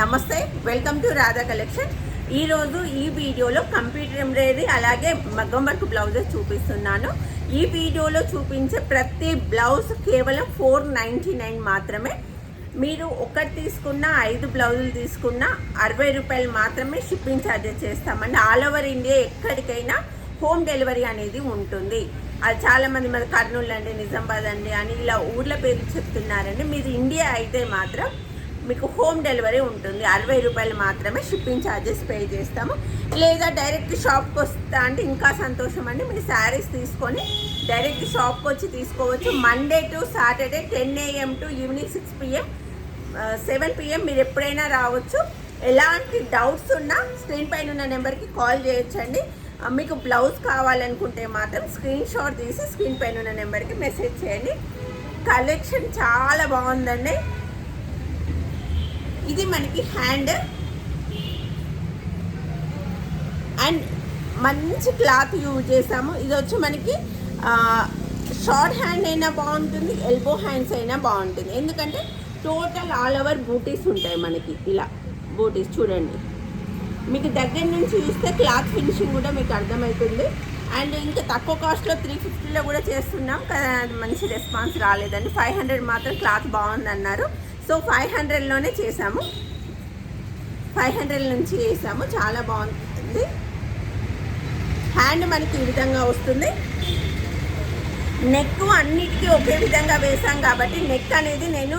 నమస్తే, welcome to Radha collection. ఈరోజు ఈ వీడియోలో కంప్యూటర్ ఎంబ్రాయిడరీ అలాగే మగ్గం వర్క్ బ్లౌజెస్ చూపిస్తున్నాను. ఈ వీడియోలో చూపించే ప్రతి బ్లౌజ్ కేవలం 499 మాత్రమే. మీరు ఒకటి తీసుకున్న 5 బ్లౌజులు తీసుకున్న 60 రూపాయలు మాత్రమే షిప్పింగ్ ఛార్జెస్ చేస్తామండి. ఆల్ ఓవర్ ఇండియా ఎక్కడికైనా హోమ్ డెలివరీ అనేది ఉంటుంది. అది చాలామంది మరి కర్నూలు అండి, నిజామాబాద్ అండి అని ఇలా ఊర్ల పేరు చెప్తున్నారండి. మీరు ఇండియా అయితే మాత్రం మీకు హోమ్ డెలివరీ ఉంటుంది. 60 రూపాయలు మాత్రమే షిప్పింగ్ ఛార్జెస్ పే చేస్తాము. లేదా డైరెక్ట్ షాప్కి వస్తా అంటే ఇంకా సంతోషం అండి. మీరు శారీస్ తీసుకొని డైరెక్ట్ షాప్కి వచ్చి తీసుకోవచ్చు. Monday to Saturday 10 AM to evening 6 PM 7 PM మీరు ఎప్పుడైనా రావచ్చు. ఎలాంటి డౌట్స్ ఉన్నా స్క్రీన్ పైన ఉన్న నెంబర్కి కాల్ చేయొచ్చండి. మీకు బ్లౌజ్ కావాలనుకుంటే మాత్రం స్క్రీన్ షాట్ తీసి స్క్రీన్ పైన ఉన్న నెంబర్కి మెసేజ్ చేయండి. కలెక్షన్ చాలా బాగుందండి. ఇది మనకి హ్యాండ్ అండ్ మంచి క్లాత్ యూజ్ చేసాము. ఇది వచ్చి మనకి షార్ట్ హ్యాండ్ అయినా బాగుంటుంది, ఎల్బో హ్యాండ్స్ అయినా బాగుంటుంది. ఎందుకంటే టోటల్ ఆల్ ఓవర్ బూటీస్ ఉంటాయి మనకి. ఇలా బూటీస్ చూడండి, మీకు దగ్గర నుంచి చూస్తే క్లాత్ ఫినిషింగ్ కూడా మీకు అర్థమవుతుంది. అండ్ ఇంకా తక్కువ కాస్ట్లో 350లో కూడా చేస్తున్నాం కదా, మంచి రెస్పాన్స్ రాలేదండి. 500 మాత్రం క్లాత్ బాగుందన్నారు. సో 500లోనే చేసాము. 500 నుంచి చేసాము. చాలా బాగుంటుంది. హ్యాండ్ మనకి ఈ విధంగా వస్తుంది. నెక్ అన్నిటికీ ఒకే విధంగా వేసాం కాబట్టి నెక్ అనేది నేను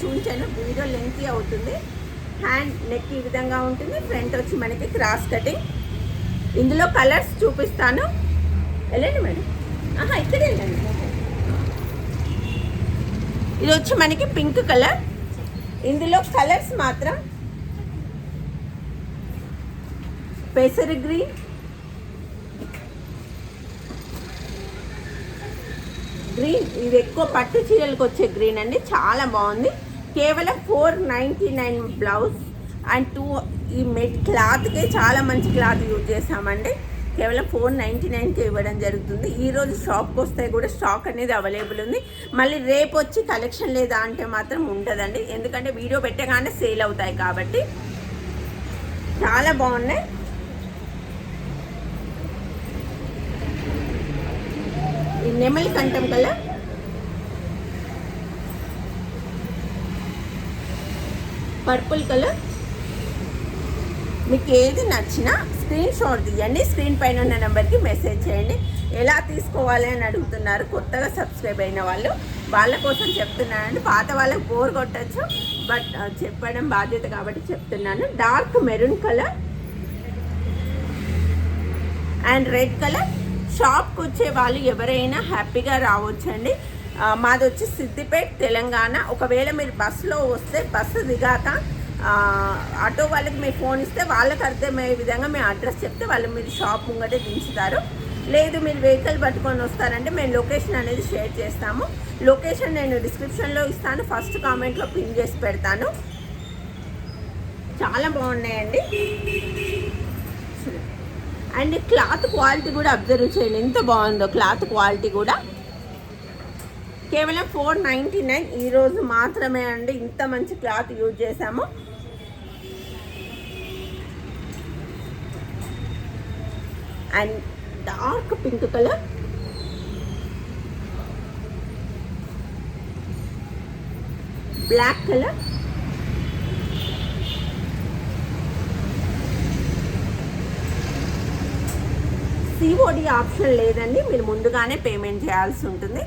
చూపించాను. వీడియో లెంతీ అవుతుంది. హ్యాండ్ నెక్ ఈ విధంగా ఉంటుంది. ఫ్రంట్ వచ్చి మనకి క్రాస్ కటింగ్. ఇందులో కలర్స్ చూపిస్తాను. వెళ్ళండి మేడం, ఇక్కడ వెళ్ళండి. ఇది వచ్చి మనకి పింక్ కలర్. ఇందులో కలర్స్ మాత్రం పెసర్ గ్రీన్, ఇది ఎక్కువ పట్టు చీరలకు వచ్చే గ్రీన్ అండి. చాలా బాగుంది. కేవలం 499 బ్లౌజ్ అండ్ ఈ మెట్ క్లాత్కే చాలా మంచి క్లాత్ యూజ్ చేసామండి. కేవలం 499కి ఇవ్వడం జరుగుతుంది. ఈరోజు షాప్కి వస్తే కూడా స్టాక్ అనేది అవైలబుల్ ఉంది. మళ్ళీ రేపు వచ్చి కలెక్షన్ లేదా అంటే మాత్రం ఉంటుందండి. ఎందుకంటే వీడియో పెట్టగానే సేల్ అవుతాయి కాబట్టి. చాలా బాగున్నాయి. ఈ నెమలి కంఠం కలర్, పర్పుల్ కలర్. మీకు ఏది నచ్చినా స్క్రీన్ షాట్ తీయండి. స్క్రీన్ పైన ఉన్న నెంబర్కి మెసేజ్ చేయండి. ఎలా తీసుకోవాలి అని అడుగుతున్నారు కొత్తగా సబ్స్క్రైబ్ అయిన వాళ్ళు. వాళ్ళ కోసం చెప్తున్నానండి. పాత వాళ్ళకి బోర్ కొట్టచ్చు, బట్ చెప్పడం బాధ్యత కాబట్టి చెప్తున్నాను. Dark maroon colour and red colour. షాప్కి వచ్చే వాళ్ళు ఎవరైనా హ్యాపీగా రావచ్చండి. మాది వచ్చి సిద్దిపేట, తెలంగాణ. ఒకవేళ మీరు బస్సులో వస్తే బస్సు దిగాక ఆటో వాళ్ళకి మీరు ఫోన్ ఇస్తే వాళ్ళకి అర్థమయ్యే విధంగా మేము అడ్రస్ చెప్తే వాళ్ళు మీరు షాప్ ముంగటే దించుతారు. లేదు మీరు వెహికల్ పట్టుకొని వస్తారంటే మేము లొకేషన్ అనేది షేర్ చేస్తాము. లొకేషన్ నేను డిస్క్రిప్షన్లో ఇస్తాను, ఫస్ట్ కామెంట్లో పిన్ చేసి పెడతాను. చాలా బాగున్నాయండి. అండ్ క్లాత్ క్వాలిటీ కూడా అబ్జర్వ్ చేయండి ఎంత బాగుందో. క్లాత్ క్వాలిటీ కూడా కేవలం 499 ఈరోజు మాత్రమే అండి. ఇంత మంచి క్లాత్ యూజ్ చేసాము. And dark pink colour, black colour, COD option లేదండి. మీరు ముందుగానే పేమెంట్ చేయాల్సి ఉంటుంది.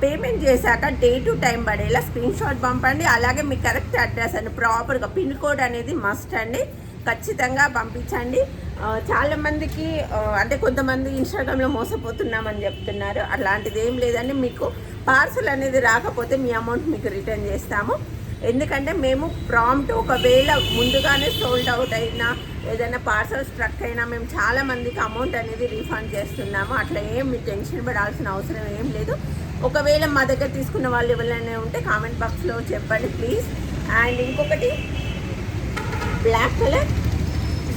పేమెంట్ చేశాక డే టు టైం పడేలా స్క్రీన్ షాట్ పంపండి. అలాగే మీ కరెక్ట్ అడ్రస్ అండి, ప్రాపర్గా పిన్ కోడ్ అనేది మస్ట్ అండి, ఖచ్చితంగా పంపించండి. చాలామందికి అంటే కొంతమంది ఇన్స్టాగ్రామ్లో మోసపోతున్నామని చెప్తున్నారు. అలాంటిది ఏం లేదండి. మీకు పార్సల్ అనేది రాకపోతే మీ అమౌంట్ మీకు రిటర్న్ చేస్తాము. ఎందుకంటే మేము ప్రాంప్ట్ ఒకవేళ ముందుగానే సోల్డ్ అవుట్ అయినా ఏదైనా పార్సల్ స్ట్రక్ అయినా మేము చాలామందికి అమౌంట్ అనేది రీఫండ్ చేస్తున్నాము. అట్లా ఏం మీరు టెన్షన్ పడాల్సిన అవసరం ఏం లేదు. ఒకవేళ మా దగ్గర తీసుకున్న వాళ్ళు ఎవరైనా ఉంటే కామెంట్ బాక్స్లో చెప్పండి ప్లీజ్. అండ్ ఇంకొకటి బ్లాక్ కలర్.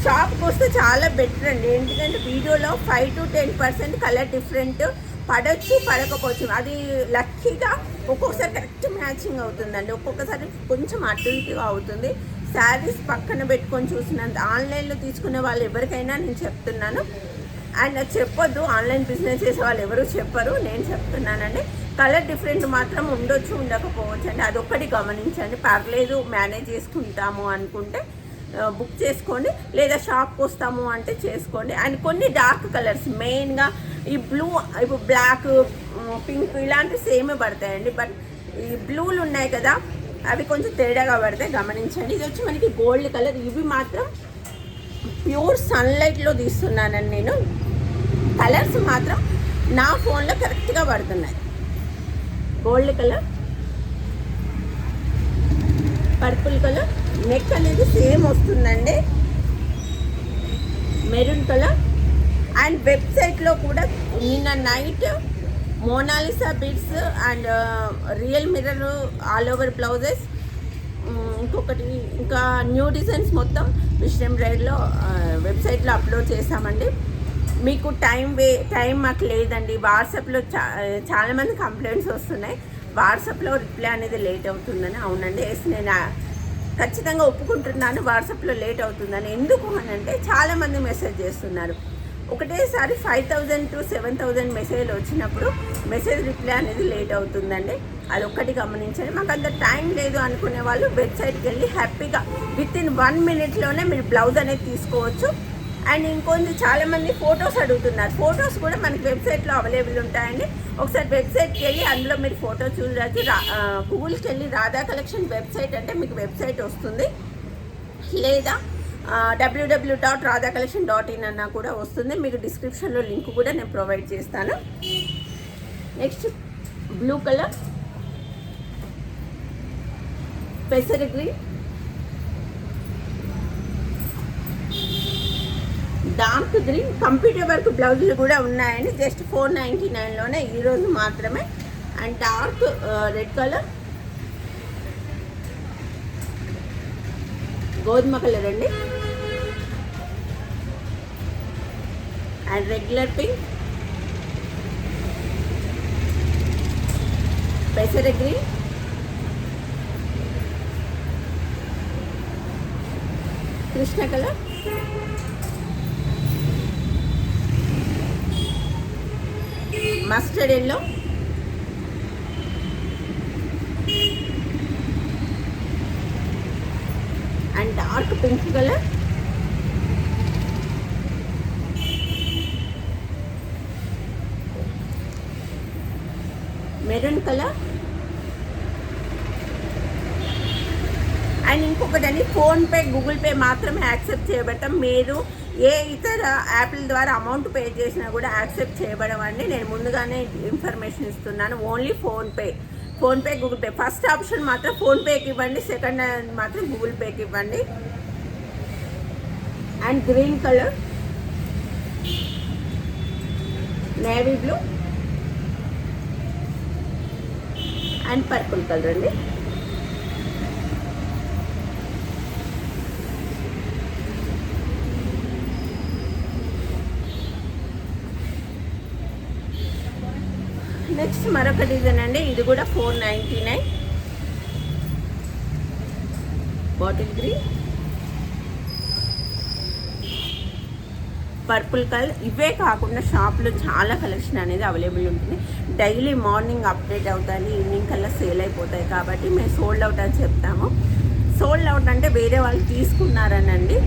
షాప్కి వస్తే చాలా బెటర్ అండి. ఎందుకంటే వీడియోలో 5 to 10% కలర్ డిఫరెంట్ పడవచ్చు పడకపోవచ్చు, అది లక్కీగా ఒక్కొక్కసారి కరెక్ట్ మ్యాచింగ్ అవుతుందండి, ఒక్కొక్కసారి కొంచెం అటు ఇటుగా అవుతుంది. శారీస్ పక్కన పెట్టుకొని చూసినంత ఆన్లైన్లో తీసుకునే వాళ్ళు ఎవరికైనా నేను చెప్తున్నాను. అండ్ చెప్పొద్దు, ఆన్లైన్ బిజినెస్ చేసే వాళ్ళు ఎవరు చెప్పరు, నేను చెప్తున్నానండి. కలర్ డిఫరెంట్ మాత్రం ఉండొచ్చు ఉండకపోవచ్చు అండి, అదొక్కటి గమనించండి. పర్లేదు మేనేజ్ చేసుకుంటాము అనుకుంటే బుక్ చేసుకోండి, లేదా షాప్కి వస్తాము అంటే చేసుకోండి. అండ్ కొన్ని డార్క్ కలర్స్ మెయిన్గా ఈ బ్లూ, ఇప్పుడు బ్లాక్, పింక్ ఇలాంటి సేమే పడతాయండి. బట్ ఈ బ్లూలు ఉన్నాయి కదా, అవి కొంచెం తేడాగా పడతాయి, గమనించండి. ఇది వచ్చి మనకి గోల్డ్ కలర్. ఇవి మాత్రం ప్యూర్ సన్లైట్లో తీస్తున్నానండి నేను. కలర్స్ మాత్రం నా ఫోన్లో కరెక్ట్గా పడుతున్నాయి. Gold colour, purple colour, neck అనేది సేమ్ వస్తుందండి, మెరూన్ కలర్. అండ్ వెబ్సైట్లో కూడా నిన్న night Mona Lisa beads and real mirror all over blouses, ఇంకొకటి ఇంకా న్యూ డిజైన్స్ మొత్తం విశ్రమ్ రైడ్లో వెబ్సైట్లో అప్లోడ్ చేశామండి. మీకు టైం మాకు లేదండి. వాట్సాప్లో చాలామంది కంప్లైంట్స్ వస్తున్నాయి, వాట్సాప్లో రిప్లై అనేది లేట్ అవుతుందని. అవునండి, నేను ఖచ్చితంగా ఒప్పుకుంటున్నాను వాట్సాప్లో లేట్ అవుతుందని. ఎందుకు అని అంటే చాలామంది మెసేజ్ చేస్తున్నారు. ఒకటేసారి 5000 to 7000 మెసేజ్లు వచ్చినప్పుడు మెసేజ్ రిప్లై అనేది లేట్ అవుతుందండి, అదొక్కటి గమనించండి. మాకు అంత టైం లేదు అనుకునే వాళ్ళు వెబ్సైట్కి వెళ్ళి హ్యాపీగా విత్ ఇన్ 1 minute మీరు బ్లౌజ్ అనేది తీసుకోవచ్చు. అండ్ ఇంకొంచెం చాలామంది ఫొటోస్ అడుగుతున్నారు, ఫొటోస్ కూడా మనకి వెబ్సైట్లో అవైలబుల్ ఉంటాయండి. ఒకసారి వెబ్సైట్కి వెళ్ళి అందులో మీరు ఫోటో చూడవచ్చు. గూగుల్కి వెళ్ళి రాధా కలెక్షన్ వెబ్సైట్ అంటే మీకు వెబ్సైట్ వస్తుంది, లేదా www.radhacollection.in అన్నా కూడా వస్తుంది. మీకు డిస్క్రిప్షన్లో లింక్ కూడా నేను ప్రొవైడ్ చేస్తాను. నెక్స్ట్ బ్లూ కలర్, పెసర్ green, dark green. Computer work బ్లౌజులు కూడా ఉన్నాయండి, జస్ట్ 499లోనే ఈరోజు మాత్రమే. అండ్ డార్క్ రెడ్ కలర్, గోధుమ కలర్ అండి, అండ్ రెగ్యులర్ పింక్, పెసర గ్రీన్, కృష్ణ colour, mustard yellow, and dark pink colour, maroon colour. And ఇంకొకటి ఫోన్పే, గూగుల్ పే మాత్రమే యాక్సెప్ట్ చేయబడతాం. మీరు ఏ ఇతర యాప్ల ద్వారా అమౌంట్ పే చేసినా కూడా యాక్సెప్ట్ చేయబడమండి. నేను ముందుగానే ఇన్ఫర్మేషన్ ఇస్తున్నాను. Only PhonePe, Google pay. First option మాత్రం ఫోన్పేకి ఇవ్వండి, సెకండ్ మాత్రం గూగుల్ పేకి ఇవ్వండి. And green colour, navy blue, and purple colour అండి. నెక్స్ట్ మరొక డిజైన్ అండి, ఇది కూడా 499, బాటిల్ గ్రీన్, పర్పుల్ కలర్. ఇవే కాకుండా షాప్లో చాలా కలెక్షన్ అనేది అవైలబుల్ ఉంటుంది. డైలీ మార్నింగ్ అప్డేట్ అవుతాయి, ఈవినింగ్ కల్లా సేల్ అయిపోతాయి. కాబట్టి మేము సోల్డ్ అవుట్ అని చెప్తాము. సోల్డ్ అవుట్ అంటే వేరే వాళ్ళు తీసుకున్నారనండి.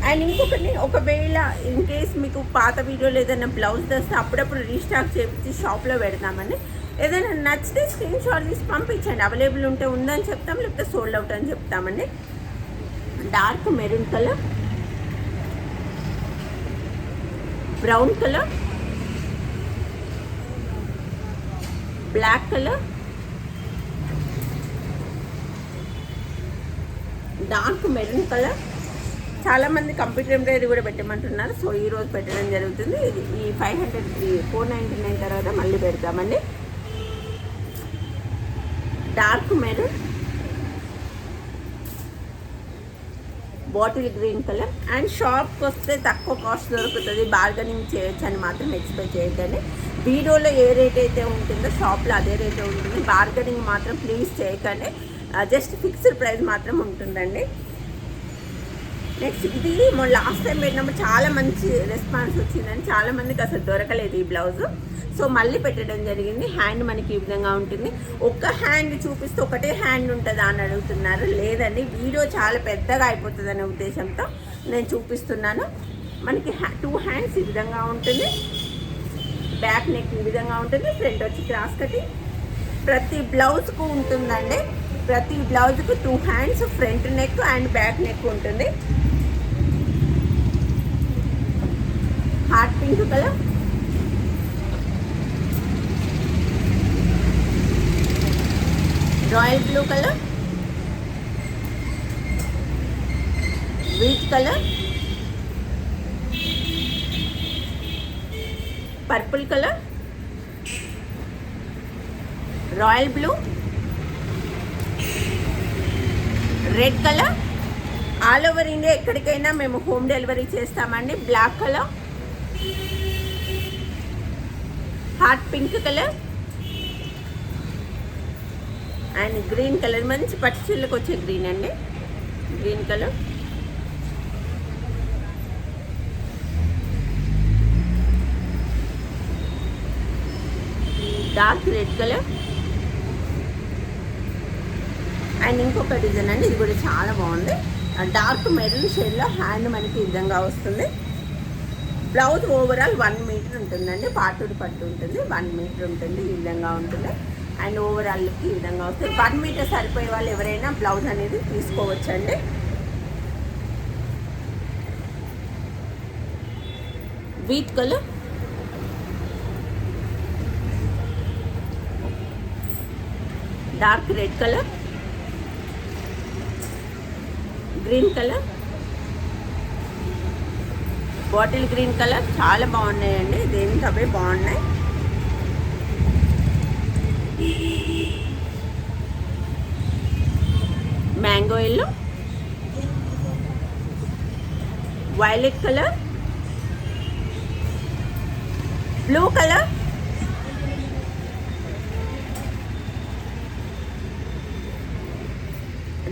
అండ్ ఇంకొకటి, ఒకవేళ ఇన్ కేస్ మీకు పాత వీడియోలో ఏదైనా బ్లౌజ్ తెస్తే అప్పుడప్పుడు రీస్టాక్ చేయించి షాప్లో పెడతామని. ఏదైనా నచ్చితే స్క్రీన్ షాట్ తీసి పంపించండి, అవైలబుల్ ఉంటే ఉందని చెప్తాం, లేకపోతే సోల్డ్ అవుట్ అని చెప్తామండి. Dark maroon colour, brown colour, black colour, dark maroon colour. చాలామంది కంప్యూటర్ ఎంబ్రాయిడరీ కూడా పెట్టమంటున్నారు, సో ఈరోజు పెట్టడం జరుగుతుంది. ఈ 499 తర్వాత మళ్ళీ పెడతామండి. Dark maroon, bottle green colour. And షాప్కి వస్తే తక్కువ కాస్ట్ దొరుకుతుంది, బార్గెనింగ్ చేయొచ్చు అని మాత్రం ఎక్స్పెక్ట్ చేయొద్దండి. వీడియోలో ఏ రేట్ అయితే ఉంటుందో షాప్లో అదే రేట్ ఉంటుంది. బార్గెనింగ్ మాత్రం ప్లీజ్ చేయకండి, జస్ట్ ఫిక్స్డ్ ప్రైస్ మాత్రం ఉంటుందండి. నెక్స్ట్ ఇది లాస్ట్ టైం పెట్టినప్పుడు చాలా మంచి రెస్పాన్స్ వచ్చిందని, చాలామందికి అసలు దొరకలేదు ఈ బ్లౌజు. సో మళ్ళీ పెట్టడం జరిగింది. హ్యాండ్ మనకి ఈ విధంగా ఉంటుంది. ఒక్క హ్యాండ్ చూపిస్తే ఒకటే హ్యాండ్ ఉంటుందా అని అడుగుతున్నారు. లేదండి, వీడియో చాలా పెద్దగా అయిపోతుంది అనే ఉద్దేశంతో నేను చూపిస్తున్నాను. మనకి 2 హ్యాండ్స్ ఈ విధంగా ఉంటుంది, బ్యాక్ నెక్ ఈ విధంగా ఉంటుంది, ఫ్రంట్ వచ్చి క్రాస్ కటింగ్. ప్రతి బ్లౌజ్కు ఉంటుందండి, ప్రతి బ్లౌజ్కు 2 hands, front neck and back neck ఉంటుంది. Hot pink colour, royal blue colour, wheat colour, purple colour, royal blue, red colour. All over India ఎక్కడికైనా మేము హోమ్ డెలివరీ చేస్తామండి. Black colour, hot pink colour and green colour. మంచి పట్టుచీలకు వచ్చే green అండి, green colour. Dark red colour and ఇంకొక design అండి, ఇది కూడా చాలా బాగుంది. డార్క్ మెరూన్ షేడ్లో హ్యాండ్ మనకి ఈ విధంగా వస్తుంది. బ్లౌజ్ ఓవరాల్ 1 మీటర్ ఉంటుందండి, పాటుడు పట్టు ఉంటుంది, 1 మీటర్ ఉంటుంది, ఈ విధంగా ఉంటుంది. అండ్ ఓవరాల్ లుక్ ఈ విధంగా వస్తుంది. 1 మీటర్ సరిపోయే వాళ్ళు ఎవరైనా బ్లౌజ్ అనేది తీసుకోవచ్చండి. Wheat colour, dark red colour, green colour, bottle green colour. చాలా బాగున్నాయండి, దేనికి అవే బాగున్నాయి. Mango yellow, violet colour, blue colour,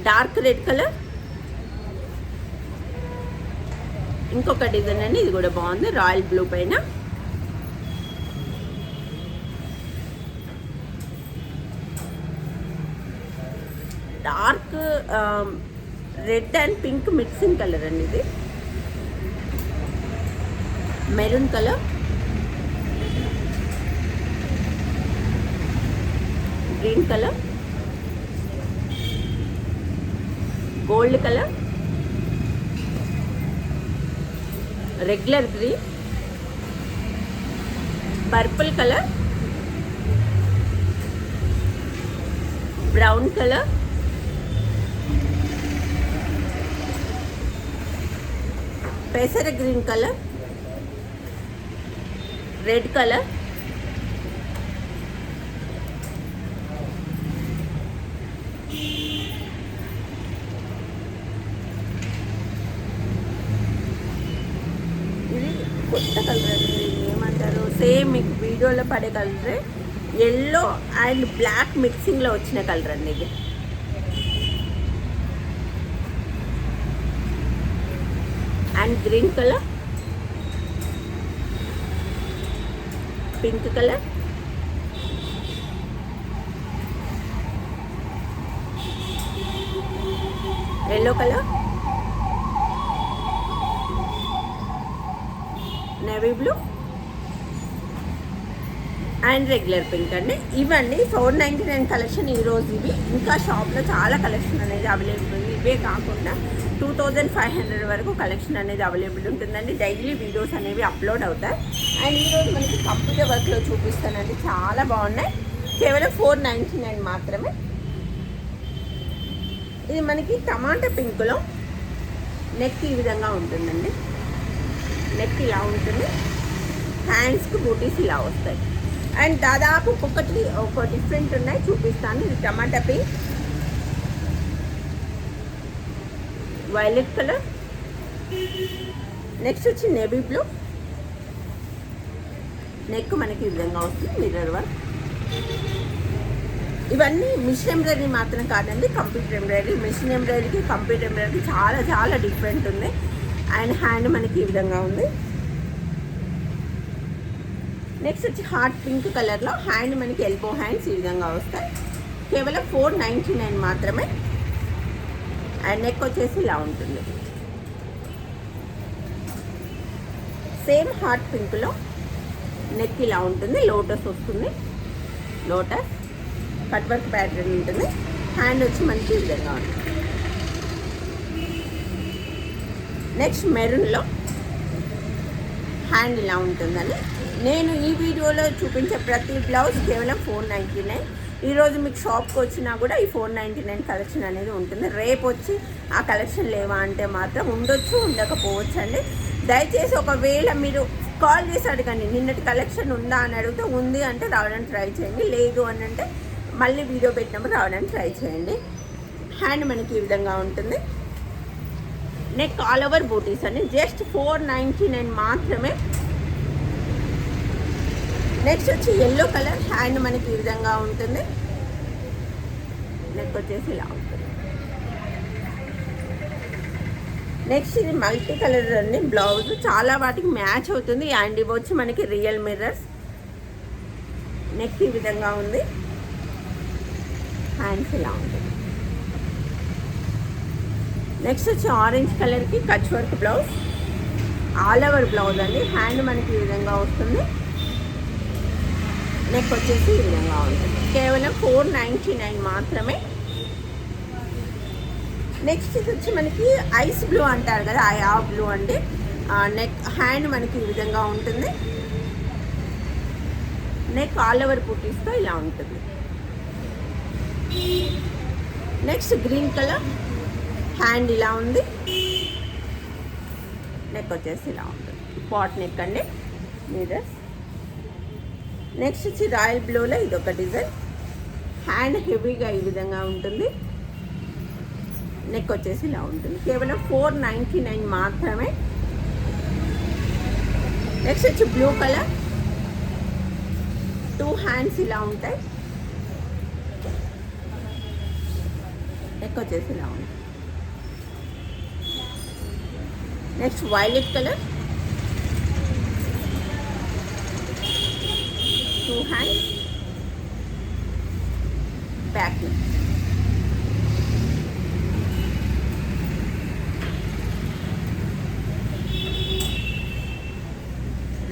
dark red colour. ఇంకొక డిజైన్ అండి, ఇది కూడా బాగుంది, రాయల్ బ్లూ పైన. Dark red and pink mixing colour అండి ఇది. Maroon colour, green colour, gold colour, regular green, purple colour, brown colour, పెసర గ్రీన్ కలర్, రెడ్ కలర్, ఇది కొత్త కలర్ అండి, ఏమంటారు, సేమ్ మీకు వీడియోలో పడే కలరే, ఎల్లో అండ్ బ్లాక్ మిక్సింగ్లో వచ్చిన కలర్ అండి ఇది. And green colour, pink colour, yellow colour, navy blue and regular pink అండి. ఇవన్నీ 499 కలెక్షన్ ఈరోజు. ఇవి ఇంకా షాప్లో చాలా కలెక్షన్ అనేది అవైలబుల్ ఉంది. ఇవే కాకుండా 2500 వరకు కలెక్షన్ అనేది అవైలబుల్ ఉంటుందండి. డైలీ వీడియోస్ అనేవి అప్లోడ్ అవుతాయి. అండ్ ఈరోజు మనకి కంప్యూటర్ వర్క్లో చూపిస్తానండి, చాలా బాగున్నాయి. కేవలం 499 మాత్రమే. ఇది మనకి టమాటా పింక్లో నెక్ ఈ విధంగా ఉంటుందండి. నెక్ ఇలా ఉంటుంది, హ్యాండ్స్కి బూటీస్ ఇలా వస్తాయి. అండ్ దాదాపు ఒక్కొక్కటి ఒక డిఫరెంట్ ఉన్నాయి, చూపిస్తాను. ఇది టమాటా పింక్, వైలెట్ కలర్. నెక్స్ట్ వచ్చి నేవీ బ్లూ. నెక్ మనకి ఈ విధంగా వస్తుంది, మిర్రర్ వర్క్. ఇవన్నీ మిషన్ ఎంబ్రాయిడరీ మాత్రం కాదండి, కంప్యూటర్ ఎంబ్రాయిడరీ. మిషన్ ఎంబ్రాయిడరీకి కంప్యూటర్ ఎంబ్రాయిడరీకి చాలా చాలా డిఫరెంట్ ఉంది. అండ్ హ్యాండ్ మనకి ఈ విధంగా ఉంది. నెక్స్ట్ వచ్చి హాట్ పింక్ కలర్లో హ్యాండ్ మనకి ఎల్బో హ్యాండ్స్ ఈ విధంగా వస్తాయి. కేవలం 499 మాత్రమే. అండ్ నెక్ వచ్చేసి ఇలా ఉంటుంది. సేమ్ హాట్ పింక్లో నెక్ ఇలా ఉంటుంది, లోటస్ వస్తుంది. లోటస్ కట్ వర్క్ ప్యాటర్న్ ఉంటుంది. హ్యాండ్ వచ్చి మనకి ఈ విధంగా ఉంటుంది. నెక్స్ట్ మెరూన్లో హ్యాండ్ ఇలా ఉంటుందని. నేను ఈ వీడియోలో చూపించే ప్రతి బ్లౌజ్ కేవలం 499. ఈరోజు మీకు షాప్కి వచ్చినా కూడా ఈ 499 కలెక్షన్ అనేది ఉంటుంది. రేపు వచ్చి ఆ కలెక్షన్ లేవా అంటే మాత్రం ఉండొచ్చు, ఉండకపోవచ్చు అండి. దయచేసి ఒకవేళ మీరు కాల్ చేసి అడగండి, నిన్నటి కలెక్షన్ ఉందా అని అడిగితే ఉంది అంటే రావడానికి ట్రై చేయండి, లేదు అని అంటే మళ్ళీ వీడియో పెట్టినప్పుడు రావడానికి ట్రై చేయండి. హ్యాండ్ మనకి ఈ విధంగా ఉంటుంది. నెక్ ఆల్ ఓవర్ బూటీస్ అండి, జస్ట్ 499 మాత్రమే. నెక్స్ట్ వచ్చి ఎల్లో కలర్ హ్యాండ్ మనకి ఈ విధంగా ఉంటుంది. నెక్ వచ్చేసి ఇలా ఉంటుంది. నెక్స్ట్ ఇది మల్టీ కలర్ అండి బ్లౌజ్, చాలా వాటికి మ్యాచ్ అవుతుంది. అండ్ ఇవి వచ్చి మనకి రియల్ మిర్రర్స్. నెక్ ఈ విధంగా ఉంది, హ్యాండ్స్ ఇలా ఉంటుంది. నెక్స్ట్ వచ్చి ఆరెంజ్ కలర్కి Kutch work blouse, all over blouse అండి. హ్యాండ్ మనకి ఈ విధంగా వస్తుంది. నెక్ వచ్చేసి ఈ విధంగా ఉంటుంది. కేవలం 499 మాత్రమే. నెక్స్ట్ ఇది వచ్చి మనకి ఐస్ బ్లూ అంటారు కదా, ఆ బ్లూ అండి. నెక్ హ్యాండ్ మనకి ఈ విధంగా ఉంటుంది. నెక్ ఆల్ ఓవర్ బూటీస్తో ఇలా ఉంటుంది. నెక్స్ట్ గ్రీన్ కలర్ హ్యాండ్ ఇలా ఉంది. నెక్ వచ్చేసి ఇలా ఉంటుంది, పాట్ నెక్ అండి, మిర్రర్స్. నెక్స్ట్ వచ్చి రాయల్ బ్లూలో ఇదొక డిజైన్. హ్యాండ్ హెవీగా ఈ విధంగా ఉంటుంది. నెక్ వచ్చేసి ఇలా ఉంటుంది. కేవలం 499 మాత్రమే. నెక్స్ట్ వచ్చి బ్లూ కలర్, 2 హ్యాండ్స్ ఇలా ఉంటాయి. నెక్ వచ్చేసి ఇలా ఉంటుంది. Next violet colour, 2 hands, back neck.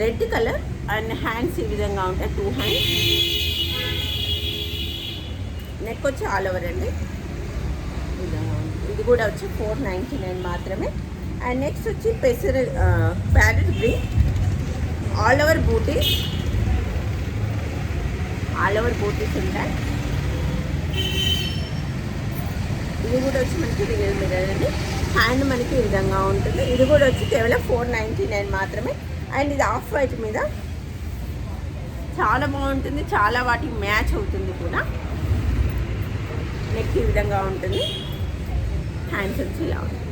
Red colour and hands ఈ విధంగా ఉంటాయి, 2 హ్యాండ్స్. నెక్ వచ్చి ఆల్ ఓవర్ అండి, ఈ విధంగా ఉంటుంది. ఇది కూడా వచ్చి 499 మాత్రమే. అండ్ నెక్స్ట్ వచ్చి ప్యారెట్ గ్రీన్, ఆల్ ఓవర్ బూటీస్, ఆల్ ఓవర్ బూటీస్ ఉంటాయి. ఇది కూడా వచ్చి మనకి రియల్ మిర్రర్ అండి. హ్యాండ్ మనకి ఈ విధంగా ఉంటుంది. ఇది కూడా వచ్చి కేవలం 499 మాత్రమే. అండ్ ఇది ఆఫ్ వైట్ మీద చాలా బాగుంటుంది, చాలా వాటికి మ్యాచ్ అవుతుంది కూడా. నెక్ ఈ విధంగా ఉంటుంది, హ్యాండ్స్ వచ్చి ఇలా ఉంటుంది.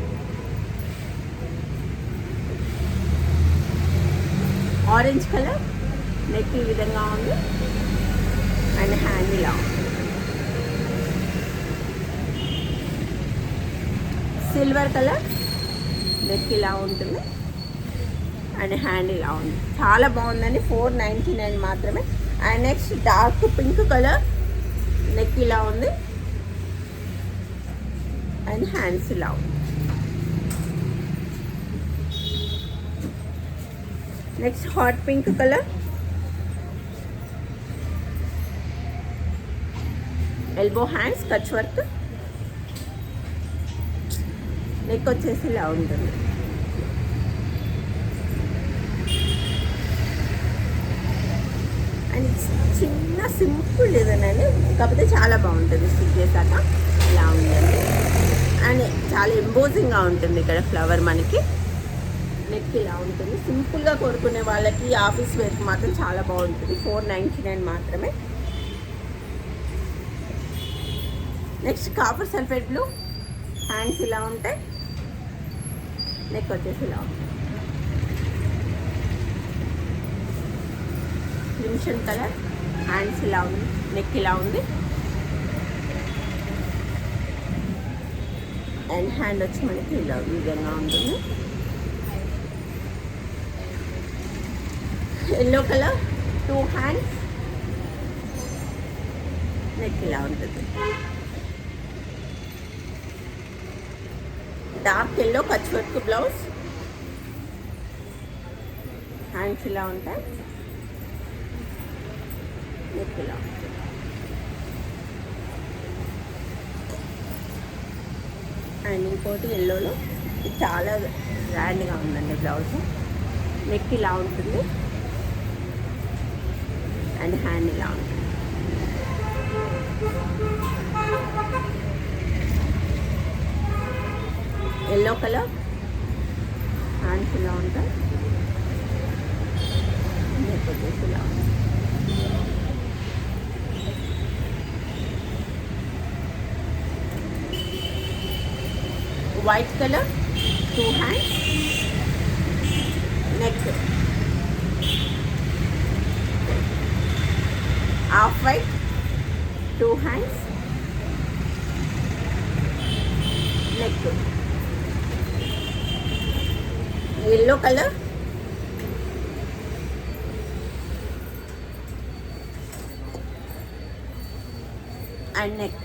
ఆరెంజ్ కలర్, నెక్ ఈ విధంగా ఉంది అండ్ హ్యాండ్ ఇలా ఉంది. సిల్వర్ కలర్, నెక్ ఇలా ఉంటుంది అండ్ హ్యాండ్ ఇలా ఉంది. చాలా బాగుందండి, 499 మాత్రమే. And next dark pink colour, neck ఇలా ఉంది అండ్ హ్యాండ్స్ ఇలా ఉంది. Next hot pink colour, elbow hands, Kutch work. Neck వచ్చేసి ఇలా ఉంటుంది. అండ్ చిన్న సింపుల్ డిజైన్ అండి, కాకపోతే చాలా బాగుంటుంది స్టిచ్ చేశాక. ఇలా ఉందండి అండ్ చాలా ఎంబోజింగ్గా ఉంటుంది. ఇక్కడ ఫ్లవర్ మనకి నెక్ ఇలా ఉంటుంది. సింపుల్గా కోరుకునే వాళ్ళకి ఆఫీస్ వేర్కి మాత్రం చాలా బాగుంటుంది. 499 మాత్రమే. Next copper sulphate blue, hands ఇలా ఉంటాయి నెక్ వచ్చేసి ఇలా ఉంది. క్రిమ్షన్ కలర్, హ్యాండ్స్ ఇలా ఉంది, నెక్ ఇలా ఉంది. అండ్ హ్యాండ్ వచ్చి మనకి ఇలా విధంగా ఉంటుంది. ఎల్లో కలర్, 2 హ్యాండ్స్, నెక్ ఇలా ఉంటుంది. Dark yellow Kutch work blouse, hands ఇలా ఉంటాయి, నెక్ ఇలా ఉంటుంది. అండ్ ఇంకోటి ఎల్లోలో చాలా గ్రాండ్గా ఉందండి బ్లౌజ్. నెక్ ఇలా ఉంటుంది అండ్ హ్యాండ్ ఇలా ఉంటుంది. ఎల్లో కలర్, హ్యాండ్స్ ఇలా ఉంటాయి, నెక్ వచ్చేసి ఇలా ఉంటుంది. White colour, 2 hands, neck. Half white, 2 hands, neck. Yellow colour, and neck.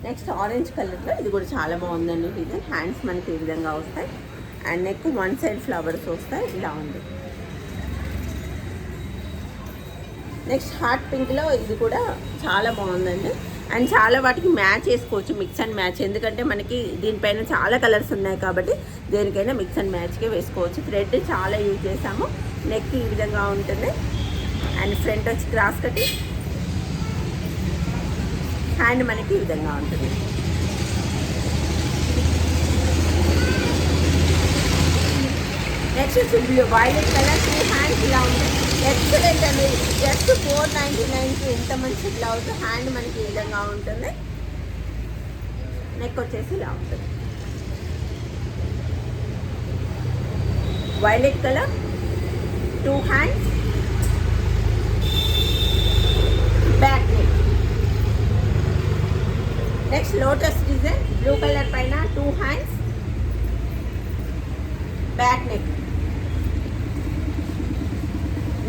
Next orange కలర్లో ఇది కూడా చాలా బాగుందండి డిజైన్. హ్యాండ్స్ మనకి ఈ విధంగా వస్తాయి అండ్ నెక్ 1 సైడ్ ఫ్లవర్స్ వస్తాయి, ఇలా ఉంది. నెక్స్ట్ హాట్ పింక్లో ఇది కూడా చాలా బాగుందండి. అండ్ చాలా వాటికి మ్యాచ్ చేసుకోవచ్చు, మిక్స్ అండ్ మ్యాచ్. ఎందుకంటే మనకి దీనిపైన చాలా కలర్స్ ఉన్నాయి కాబట్టి దేనికైనా మిక్స్ అండ్ మ్యాచ్కే వేసుకోవచ్చు. థ్రెడ్ చాలా యూజ్ చేసాము. నెక్ ఈ విధంగా ఉంటుంది అండ్ ఫ్రంట్ వచ్చి క్రాస్ కట్టి, హ్యాండ్ మనకి ఈ విధంగా ఉంటుంది. నెక్స్ట్ వచ్చి బ్లూ వైలెట్ కలర్, 2 హ్యాండ్స్ ఇలా ఉంటాయి. ఎక్సలెంట్ అండి, జస్ట్ 499కి ఎంత మంచి బ్లౌజ్. హ్యాండ్ మనకి ఈ విధంగా ఉంటుంది, నెక్ వచ్చేసి ఇలా ఉంటుంది. Violet colour, 2 hands, back neck. Next lotus design, blue colour పైన 2 hands, back neck.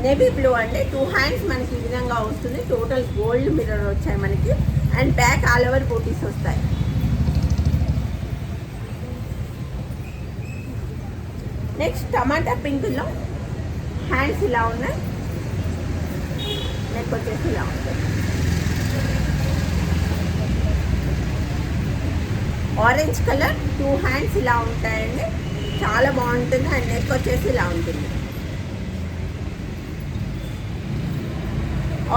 Navy blue అంటే 2 హ్యాండ్స్ మనకి ఈ విధంగా వస్తుంది. టోటల్ గోల్డ్ మిర్రర్ వచ్చాయి మనకి అండ్ బ్యాక్ ఆల్ ఓవర్ బూటీస్ వస్తాయి. నెక్స్ట్ టమాటా పింక్లో హ్యాండ్స్ ఇలా ఉన్నాయి, నెక్ వచ్చేసి ఇలా ఉంటుంది. ఆరెంజ్ కలర్, 2 హ్యాండ్స్ ఇలా ఉంటాయండి, చాలా బాగుంటుంది అండ్ నెక్ వచ్చేసి ఇలా ఉంటుంది.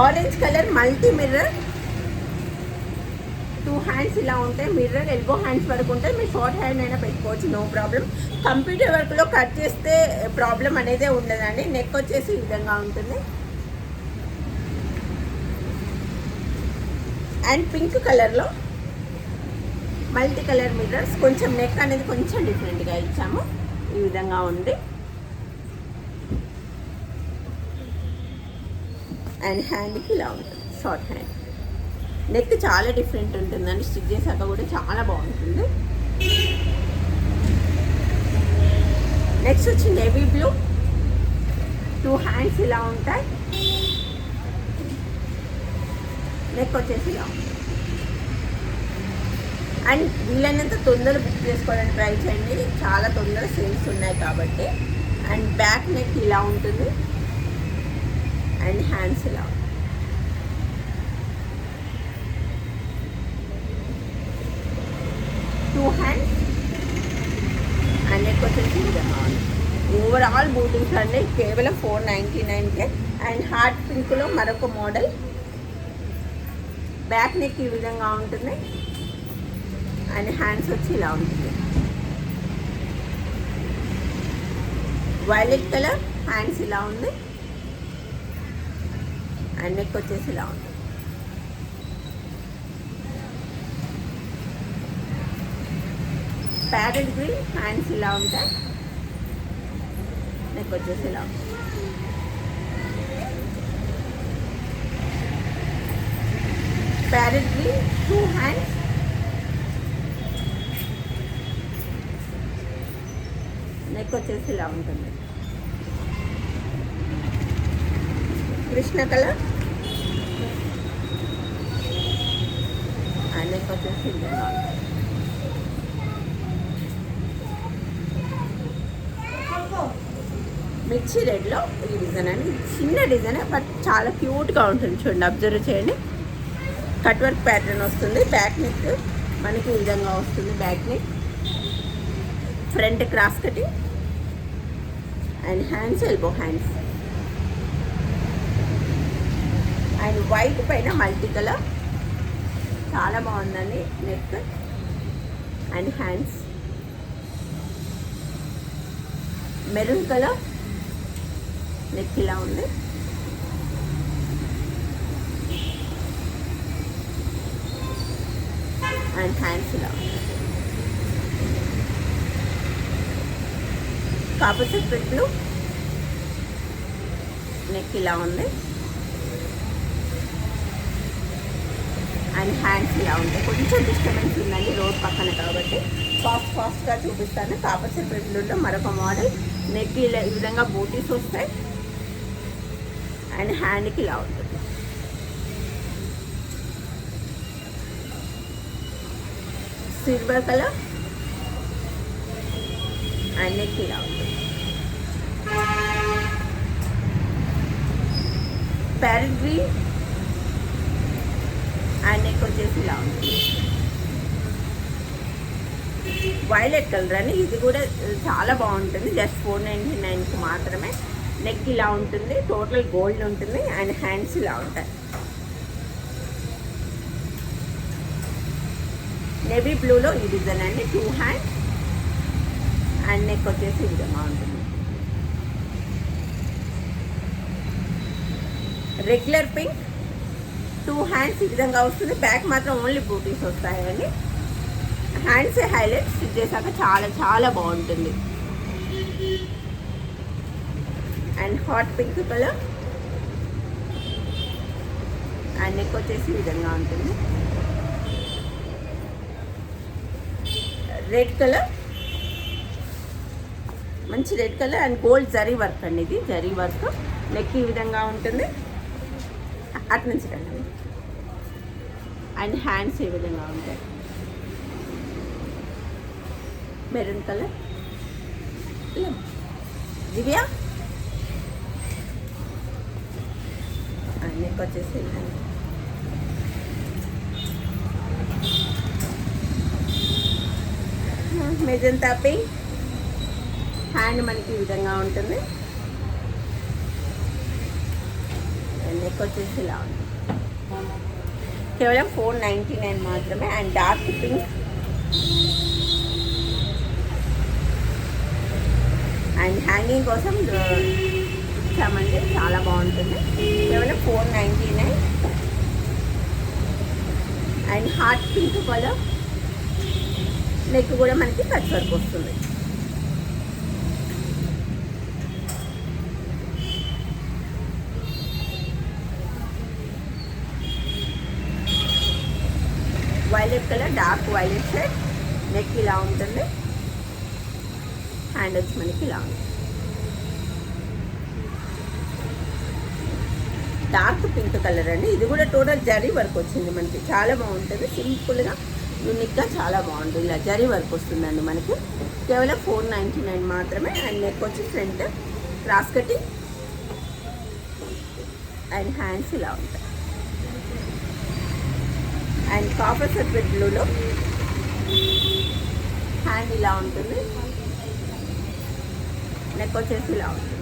Orange colour multi mirror, 2 hands ఇలా ఉంటాయి. మిర్రర్ ఎల్బో హ్యాండ్స్ వరకు ఉంటాయి. మీరు షార్ట్ హ్యాండ్ అయినా పెట్టుకోవచ్చు, నో ప్రాబ్లం. కంప్యూటర్ వర్క్లో కట్ చేస్తే ప్రాబ్లం అనేది ఉండదండి. నెక్ వచ్చేసి ఈ విధంగా ఉంటుంది. అండ్ పింక్ కలర్లో మల్టీ కలర్ మిర్రర్స్, కొంచెం నెక్ అనేది కొంచెం డిఫరెంట్గా ఇచ్చాము, ఈ విధంగా ఉంది. అండ్ హ్యాండ్కి ఇలా ఉంటుంది, షార్ట్ హ్యాండ్. నెక్ చాలా డిఫరెంట్ ఉంటుందండి, స్టిచ్ చేశాక కూడా చాలా బాగుంటుంది. నెక్స్ట్ వచ్చి నేవీ బ్లూ, 2 హ్యాండ్స్ ఇలా ఉంటాయి, నెక్ వచ్చేసి ఇలా ఉంటుంది. అండ్ వీలైనంత తొందర బుక్ చేసుకోవడానికి ట్రై చేయండి, చాలా తొందర సేల్స్ ఉన్నాయి కాబట్టి. అండ్ బ్యాక్ నెక్ ఇలా ఉంటుంది అండ్ హ్యాండ్స్ ఇలా ఉంటుంది. టూ హ్యాండ్స్ అండ్ నెక్ వచ్చేసి ఈ విధంగా ఉంది. ఓవరాల్ బూటింగ్స్ అండి కేవలం 499కే. అండ్ హార్ట్ పింక్లో మరొక మోడల్, బ్యాక్ నెక్ ఈ విధంగా ఉంటుంది అండ్ హ్యాండ్స్ వచ్చి ఇలా ఉంటుంది. వైలెట్ కలర్, హ్యాండ్స్ ఇలా ఉంది అండ్ నెక్ వచ్చేసి ఇలా ఉంది. ప్యారెట్ గ్రీన్, హ్యాండ్స్ ఇలా ఉంటాయి, నెక్ వచ్చేసి ఇలా ఉంటుంది. ప్యారెట్ గ్రీన్ 2 హ్యాండ్స్, నెక్ వచ్చేసి ఇలా ఉంటుంది. కృష్ణ కలర్ అండ్ నెక్ వచ్చేసి ఇలా ఉంటుంది. మిర్చి రెడ్లో ఈ డిజైన్ అండి, చిన్న డిజైన్ బట్ చాలా క్యూట్గా ఉంటుంది. చూడండి, అబ్జర్వ్ చేయండి. కట్ వర్క్ ప్యాటర్న్ వస్తుంది. బ్యాక్ నెక్ మనకి ఈ విధంగా వస్తుంది. Back neck, front cross cutting and hands elbow hands and white పైన మల్టీ కలర్, చాలా బాగుందండి. Neck and hands maroon colour, neck ఇలా ఉంది. అండ్ హ్యాండ్స్ ఇలా ఉంది. కాపర్ రెడ్ బ్లూ, నెక్ ఇలా ఉంది. అండ్ హ్యాండ్స్ ఇలా ఉంటాయి. కొంచెం డిస్టర్బెన్స్ ఉందండి రోడ్ పక్కన కాబట్టి ఫాస్ట్గా చూపిస్తాను. కాపర్ రెడ్ బ్లూలో మరొక మోడల్. నెక్ ఇలా ఈ విధంగా బూటీస్ వస్తాయి అండ్ హ్యాండ్కి ఇలా ఉంటుంది. సిల్వర్ కలర్ అండ్ నెక్ ఇలా ఉంటుంది. ప్యారెట్ గ్రీన్ అండ్ నెక్ వచ్చేసి ఇలా ఉంటుంది. వైలెట్ కలర్ అని, ఇది కూడా చాలా బాగుంటుంది. జస్ట్ 499కి మాత్రమే. నెక్ ఇలా ఉంటుంది, టోటల్ గోల్డ్ ఉంటుంది అండ్ హ్యాండ్స్ ఇలా ఉంటాయి. నేవీ బ్లూలో ఈ డిజైన్ అండి, 2 హ్యాండ్స్ అండ్ నెక్ వచ్చేసి ఈ విధంగా ఉంటుంది. రెగ్యులర్ పింక్ 2 హ్యాండ్స్ ఈ విధంగా వస్తుంది. బ్యాక్ మాత్రం ఓన్లీ బూటీస్ వస్తాయండి. హ్యాండ్స్ హైలైట్ స్టిచ్ చేశాక చాలా చాలా బాగుంటుంది. And hot pink colour and neck వచ్చేసి ఈ విధంగా ఉంటుంది. రెడ్ కలర్, మంచి red colour and gold zari work అండి. ఇది జరీ వర్క్. నెక్ ఈ విధంగా ఉంటుంది. అటు నుంచి రండి. అండ్ హ్యాండ్స్ ఈ విధంగా ఉంటాయి. మెరూన్ కలర్, దివ్య నెక్ వచ్చేసి మెజంతా పింక్. హ్యాండ్ మనకి ఈ విధంగా ఉంటుంది. నెక్ వచ్చేసి ఇలా ఉంది. కేవలం 499 మాత్రమే. And dark pink and hanging కోసం ఇచ్చామంటే చాలా బాగుంటుంది. కేవలం 499. And hot pink colour, neck కూడా మనకి కట్ వర్క్ వస్తుంది. Violet colour, dark violet shade, neck ఇలా ఉంటుంది. హ్యాండ్ వచ్చి మనకి ఇలా ఉంది. డార్క్ పింక్ కలర్ అండి. ఇది కూడా టోటల్ జరీ వర్క్ వచ్చింది మనకి. చాలా బాగుంటుంది. సింపుల్గా యూనిక్గా చాలా బాగుంటుంది. ఇలా జరీ వర్క్ వస్తుందండి మనకి. కేవలం 499 మాత్రమే. అండ్ నెక్ వచ్చి front cross cutting and hands ఇలా ఉంటాయి. అండ్ కాపర్ సర్ఫెట్ బ్లూలో హ్యాండ్ ఇలా ఉంటుంది. నెక్ వచ్చేసి ఇలా ఉంటుంది.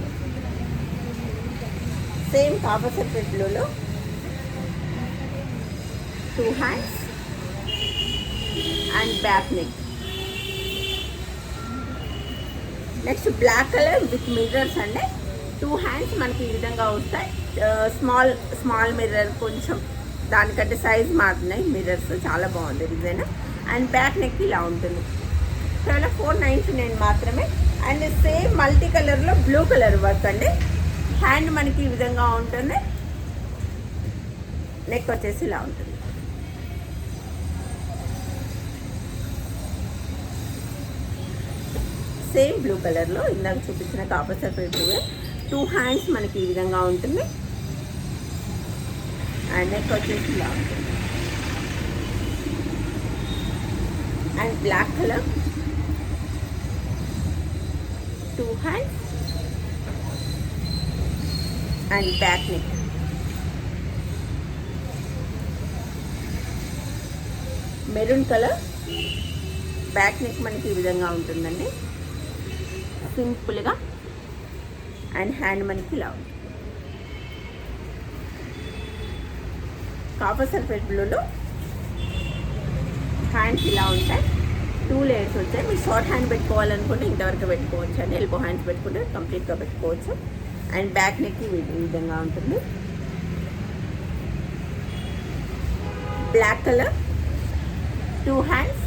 సేమ్ కాపర్ సర్ఫెట్ బ్లూలో 2 hands and back neck. Next black colour with mirrors అండి. 2 హ్యాండ్స్ మనకి ఈ విధంగా వస్తాయి. స్మాల్ మిర్రర్, కొంచెం దానికంటే సైజ్ మారుతున్నాయి మిర్రర్స్. చాలా బాగుంది డిజైన్. అండ్ బ్యాక్ నెక్ ఇలా ఉంటుంది. కేవలం 499 మాత్రమే. అండ్ సేమ్ మల్టీ కలర్లో బ్లూ కలర్ వర్క్ అండి. హ్యాండ్ మనకి ఈ విధంగా ఉంటుంది, నెక్ వచ్చేసి ఇలా ఉంటుంది. సేమ్ బ్లూ కలర్లో ఇందాక చూపించిన కాపర్ సల్ఫేట్ 2 హ్యాండ్స్ మనకి ఈ విధంగా ఉంటుంది. అండ్ నెక్ వచ్చేసి ఇలా ఉంటుంది. And black colour 2 hands and back neck. Maroon colour back neck మనకి ఈ విధంగా ఉంటుందండి, సింపుల్గా. అండ్ హ్యాండ్ మనకి ఇలా ఉంటుంది. కాపర్ సల్ఫేట్ బ్లూలో హ్యాండ్స్ ఇలా ఉంటాయి, 2 లేయర్స్ వచ్చాయి. మీరు షార్ట్ హ్యాండ్ పెట్టుకోవాలనుకుంటే ఇంతవరకు పెట్టుకోవచ్చు అండి, ఎల్బో హ్యాండ్స్ పెట్టుకుంటే కంప్లీట్గా పెట్టుకోవచ్చు. అండ్ బ్యాక్ నెక్ ఈ విధంగా ఉంటుంది. Black colour 2 hands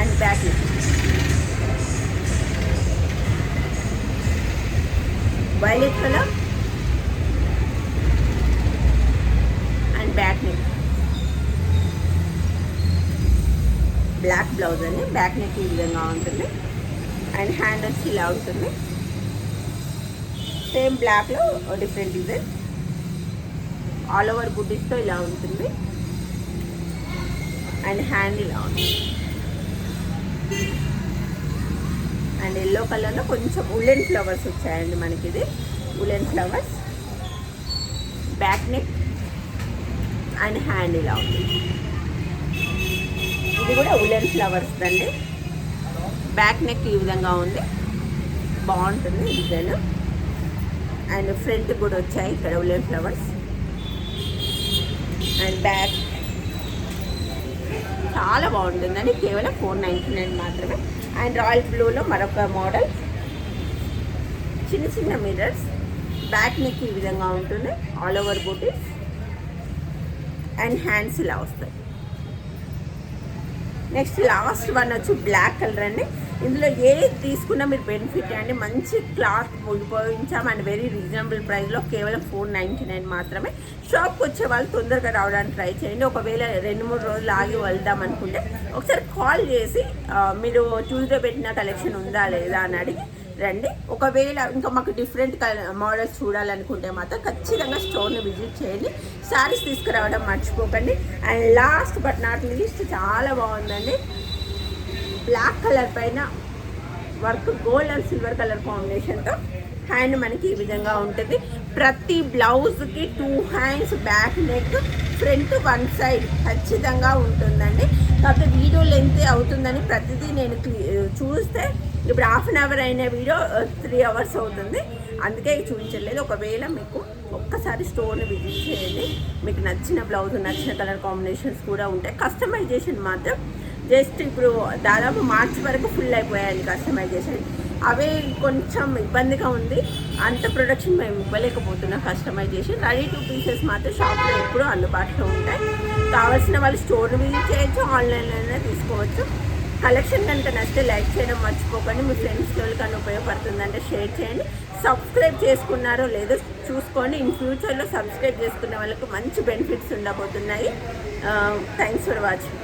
and back neck. Violet colour and back neck. Black blouse అండి, బ్యాక్ నెక్ ఈ విధంగా ఉంటుంది. అండ్ హ్యాండ్ వచ్చి ఇలా ఉంటుంది. సేమ్ బ్లాక్లో డిఫరెంట్ డిజైన్ ఆల్ ఓవర్ బుడ్డీస్తో ఇలా ఉంటుంది. అండ్ హ్యాండ్ ఇలా ఉంటుంది. అండ్ ఎల్లో కలర్లో కొంచెం ఉలెన్ ఫ్లవర్స్ వచ్చాయండి మనకి. ఇది woollen flowers, back neck and hand ఇలా ఉంది. ఇది కూడా ఉలెన్ ఫ్లవర్స్ అండి, బ్యాక్ నెక్ ఈ విధంగా ఉంది, బాగుంటుంది డిజైన్. అండ్ ఫ్రంట్ కూడా వచ్చాయి ఇక్కడ ఉలెన్ ఫ్లవర్స్. అండ్ బ్యాక్ చాలా బాగుంటుందండి, కేవలం 499 మాత్రమే. అండ్ రాయల్ బ్లూలో మరొక మోడల్, చిన్న చిన్న మిర్రర్స్, బ్యాక్ నెక్ ఈ విధంగా ఉంటుంది, all over booties and hands ఇలా వస్తాయి. నెక్స్ట్ లాస్ట్ వన్ వచ్చి బ్లాక్ కలర్ అండి. ఇందులో ఏది తీసుకున్నా మీరు బెనిఫిట్ అండి, మంచి క్లాత్ ఉపయోగించాం అండ్ వెరీ రీజనబుల్ ప్రైస్లో కేవలం 499 మాత్రమే. షాప్కి వచ్చే వాళ్ళు తొందరగా రావడానికి ట్రై చేయండి. ఒకవేళ 2-3 రోజులు ఆగి వెళ్దాం అనుకుంటే ఒకసారి కాల్ చేసి మీరు ట్యూస్డే పెట్టిన కలెక్షన్ ఉందా లేదా అని అడిగి రండి. ఒకవేళ ఇంకా మాకు డిఫరెంట్ మోడల్స్ చూడాలనుకుంటే మాత్రం ఖచ్చితంగా స్టోర్ని విజిట్ చేయండి. శారీస్ తీసుకురావడం మర్చిపోకండి. And last but not least చాలా బాగుందండి, బ్లాక్ కలర్ పైన work gold and silver colour కాంబినేషన్తో హ్యాండ్ మనకి ఈ విధంగా ఉంటుంది. ప్రతి బ్లౌజ్కి 2 hands, back neck, front 1 side ఖచ్చితంగా ఉంటుందండి. కాకపోతే వీడియో లెంత్ అవుతుందని ప్రతిదీ నేను చూస్తే ఇప్పుడు 1/2 అవర్ అయిన వీడియో 3 అవర్స్ అవుతుంది, అందుకే చూపించలేదు. ఒకవేళ మీకు ఒక్కసారి స్టోర్ని విజిట్ చేయండి, మీకు నచ్చిన బ్లౌజ్, నచ్చిన కలర్ కాంబినేషన్స్ కూడా ఉంటాయి. కస్టమైజేషన్ మాత్రం జస్ట్ ఇప్పుడు దాదాపు మార్చి వరకు ఫుల్ అయిపోయాయి కస్టమైజేషన్. అవే కొంచెం ఇబ్బందిగా ఉంది, అంత ప్రొడక్షన్ మేము ఇవ్వలేకపోతున్నాం కస్టమైజేషన్. రెడీ టు పీసెస్ మాత్రం షాప్లో ఎప్పుడూ అందుబాటులో ఉంటాయి. కావాల్సిన వాళ్ళు స్టోర్ని విజిట్ చేయొచ్చు, ఆన్లైన్లోనే తీసుకోవచ్చు. కలెక్షన్ కనుక నచ్చితే లైక్ చేయడం మర్చిపోకండి. మీ ఫ్రెండ్స్ ఎవరికైనా ఉపయోగపడుతుందంటే షేర్ చేయండి. సబ్స్క్రైబ్ చేసుకున్నారో లేదో చూసుకోండి. ఇన్ ఫ్యూచర్లో సబ్స్క్రైబ్ చేసుకున్న వాళ్ళకు మంచి బెనిఫిట్స్ ఉండబోతున్నాయి. Thanks for watching.